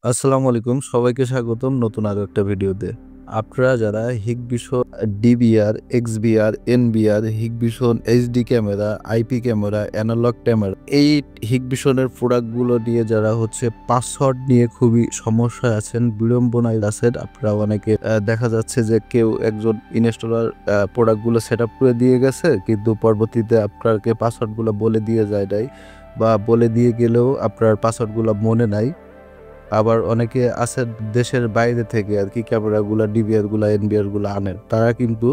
আসসালামু আলাইকুম, সবাইকে স্বাগতম নতুন আরো একটা ভিডিওতে। আপনারা যারা Hikvision DVR, XVR, NVR, Hikvision HD camera, IP camera, analog camera এই হিকভিশনের প্রোডাক্টগুলো নিয়ে যারা পাসওয়ার্ড নিয়ে খুবই সমস্যায় আছেন, বিড়ম্বনায় আছেন, আপনারা অনেকে দেখা যাচ্ছে যে কেউ একজন ইনস্টলার প্রোডাক্টগুলো সেট আপ করে দিয়ে গেছে, কিন্তু পরবর্তীতে আপনাকে পাসওয়ার্ডগুলো বলে দিয়ে যায় নাই, বা বলে দিয়ে গেলেও আপনার পাসওয়ার্ডগুলো মনে নাই। আবার অনেকে আছে দেশের বাইরে থেকে আর কি ক্যামেরাগুলা, ডিভিআরগুলা, এনবিআরগুলা আনেন। তারা কিন্তু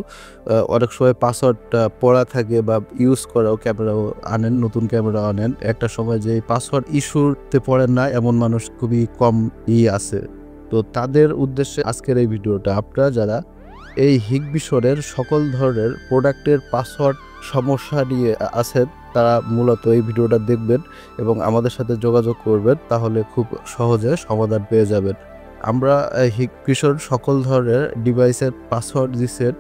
অনেক সময় পাসওয়ার্ডটা পড়া থাকে বা ইউজ করাও ক্যামেরাও আনেন, নতুন ক্যামেরা আনেন। একটা সময় যে পাসওয়ার্ড ইস্যুতে পড়েন না এমন মানুষ খুবই কম আছে। তো তাদের উদ্দেশ্যে আজকের এই ভিডিওটা। আপনারা যারা এই হিকভিশনের সকল ধরনের প্রোডাক্টের পাসওয়ার্ড সমস্যা নিয়ে আছেন, তারা মূলত এই ভিডিওটা দেখবেন এবং আমাদের সাথে যোগাযোগ করবেন, তাহলে খুব সহজে সমাধান পেয়ে যাবেন। আমরা হিকভিশন সকল ধরনের ডিভাইসের পাসওয়ার্ড রিসেট,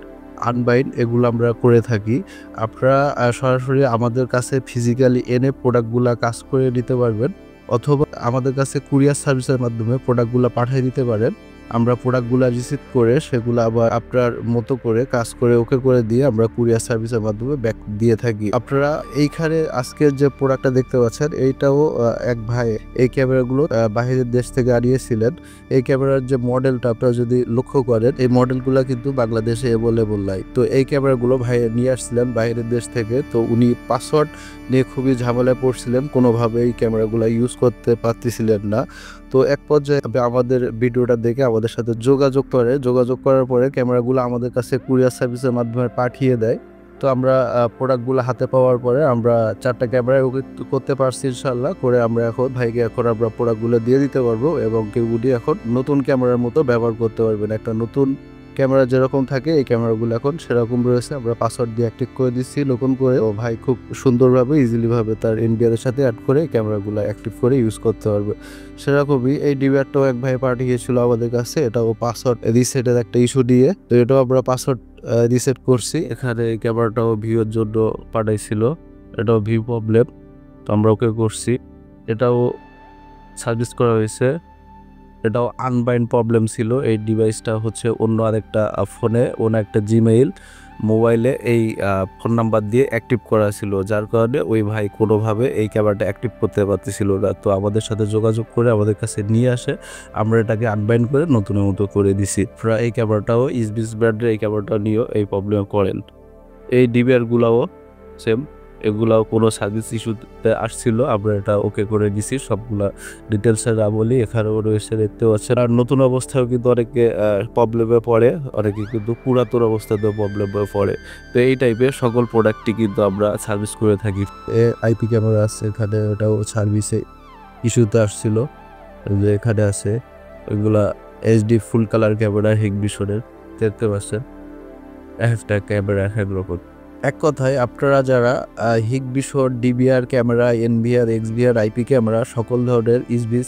আনবাইন্ড এগুলো আমরা করে থাকি। আপনারা সরাসরি আমাদের কাছে ফিজিক্যালি এনে প্রোডাক্টগুলো কাজ করে নিতে পারবেন, অথবা আমাদের কাছে কুরিয়ার সার্ভিসের মাধ্যমে প্রোডাক্টগুলো পাঠিয়ে দিতে পারেন। আমরা প্রোডাক্টগুলো রিসিভ করে সেগুলো আবার আপনার মতো করে কাজ করে ওকে করে দিয়ে আমরা কুরিয়ার সার্ভিসের মাধ্যমে ব্যাক দিয়ে থাকি। আপনারা এইখানে আজকের যে প্রোডাক্টটা দেখতে পাচ্ছেন, এইটাও এক ভাই এই ক্যামেরাগুলো বাহিরের দেশ থেকে আনিয়েছিলেন। এই ক্যামেরার যে মডেলটা আপনারা যদি লক্ষ্য করেন, এই মডেলগুলো কিন্তু বাংলাদেশে অ্যাভেলেবল নাই। তো এই ক্যামেরাগুলো ভাই নিয়ে আসছিলেন বাইরের দেশ থেকে। তো উনি পাসওয়ার্ড নিয়ে খুবই ঝামেলায় পড়ছিলেন, কোনোভাবে এই ক্যামেরাগুলো ইউজ করতে পারতেছিলেন না। তো এক পর্যায়ে আমাদের ভিডিওটা দেখে আমাদের সাথে যোগাযোগ করার পরে ক্যামেরাগুলো আমাদের কাছে কুরিয়ার সার্ভিসের মাধ্যমে পাঠিয়ে দেয়। তো আমরা প্রোডাক্টগুলো হাতে পাওয়ার পরে আমরা 4টা ক্যামেরায় ওকে করতে পারছি ইনশাল্লাহ করে। আমরা এখন ভাইকে আমরা প্রোডাক্টগুলো দিয়ে দিতে পারবো এবং কেউগুলি এখন নতুন ক্যামেরার মতো ব্যবহার করতে পারবেন। একটা নতুন ক্যামেরা যেরকম থাকে এই ক্যামেরাগুলো এখন সেরকম রয়েছে। আমরা পাসওয়ার্ড দিয়ে অ্যাক্টিভ করে দিচ্ছি নতুন করে। ও ভাই খুব সুন্দরভাবে ইজিলি ভাবে তার এনবিআর এর সাথে অ্যাড করে ক্যামেরাগুলো অ্যাক্টিভ করে ইউজ করতে পারবে। সেরকমই এই ডিভিআরটাও এক ভাই পাঠিয়েছিল আমাদের কাছে, এটাও পাসওয়ার্ড রিসেটের একটা ইস্যু দিয়ে। তো এটাও আমরা পাসওয়ার্ড রিসেট করছি। এখানে ক্যামেরাটাও ভিউর জন্য পাঠাইছিল, এটাও ভিউ প্রবলেম, তো আমরা ওকে করছি। এটাও সার্ভিস করা হয়েছে। এটাও আনবাইন্ড প্রবলেম ছিল। এই ডিভাইসটা অন্য আরেকটা ফোনে, অন্য একটা জিমেইল মোবাইলে এই ফোন নাম্বার দিয়ে অ্যাক্টিভ করা ছিল, যার কারণে ওই ভাই কোনোভাবে এই ক্যামেরাটা অ্যাক্টিভ করতে পারতেছিল না। তো আমাদের সাথে যোগাযোগ করে আমাদের কাছে নিয়ে আসে, আমরা এটাকে আনবাইন্ড করে নতুনের মতো করে দিছি। এই ক্যামেরাটাও ইসবিস ব্র্যান্ডের, এই ক্যামেরাটা নিয়েও এই প্রবলেম করেন। এই ডিবিআরগুলাও সেম, এগুলাও কোনো সার্ভিস ইস্যুতে আসছিল, আমরা এটা ওকে করে দিছি। সবগুলা ডিটেলসে না বলি, এখানেও রয়েছে দেখতে পাচ্ছেন। আর নতুন অবস্থায়ও কিন্তু অনেকে প্রবলেমে পড়ে, অনেকে কিন্তু পুরাতন অবস্থাতেও প্রবলেমে পড়ে। তো এই টাইপের সকল প্রোডাক্টই কিন্তু আমরা সার্ভিস করে থাকি। আইপি ক্যামেরা আছে এখানে, ওটাও সার্ভিসে ইস্যুতে আসছিল, যে এখানে আছে ওইগুলা এইচডি ফুল কালার ক্যামেরা হিকভিশনের দেখতে পাচ্ছেন। একটা ক্যামেরা এক রকম। এক কথায় আপনারা যারা Hikvision DVR camera, NVR, XVR, IP camera, সকল ধরনের ইসবিস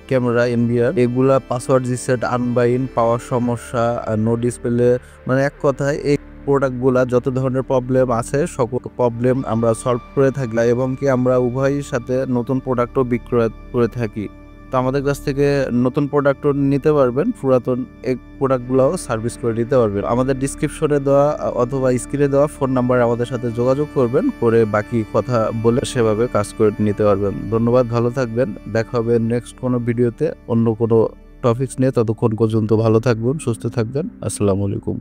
ক্যামেরা, এনভিআর এগুলা পাসওয়ার্ড রিসেট, আনবাইন্ড, পাওয়ার সমস্যা, নো ডিসপ্লে, মানে এক কথায় এই প্রোডাক্টগুলা যত ধরনের প্রবলেম আছে সকল প্রবলেম আমরা সলভ করে থাকি এবং কি আমরা উভয়ের সাথে নতুন প্রোডাক্টও বিক্রয় করে থাকি। তো আমাদের কাছ থেকে নতুন প্রোডাক্টও নিতে পারবেন, পুরাতন এই প্রোডাক্টগুলোও সার্ভিস করে নিতে পারবেন। আমাদের ডিসক্রিপশনে দেওয়া অথবা স্ক্রিনে দেওয়া ফোন নাম্বারে আমাদের সাথে যোগাযোগ করবেন, করে বাকি কথা বলে সেভাবে কাজ করে নিতে পারবেন। ধন্যবাদ, ভালো থাকবেন। দেখা হবে নেক্সট কোনো ভিডিওতে অন্য কোনো টপিকস নিয়ে। ততক্ষণ পর্যন্ত ভালো থাকবেন, সুস্থ থাকবেন। আসসালামু আলাইকুম।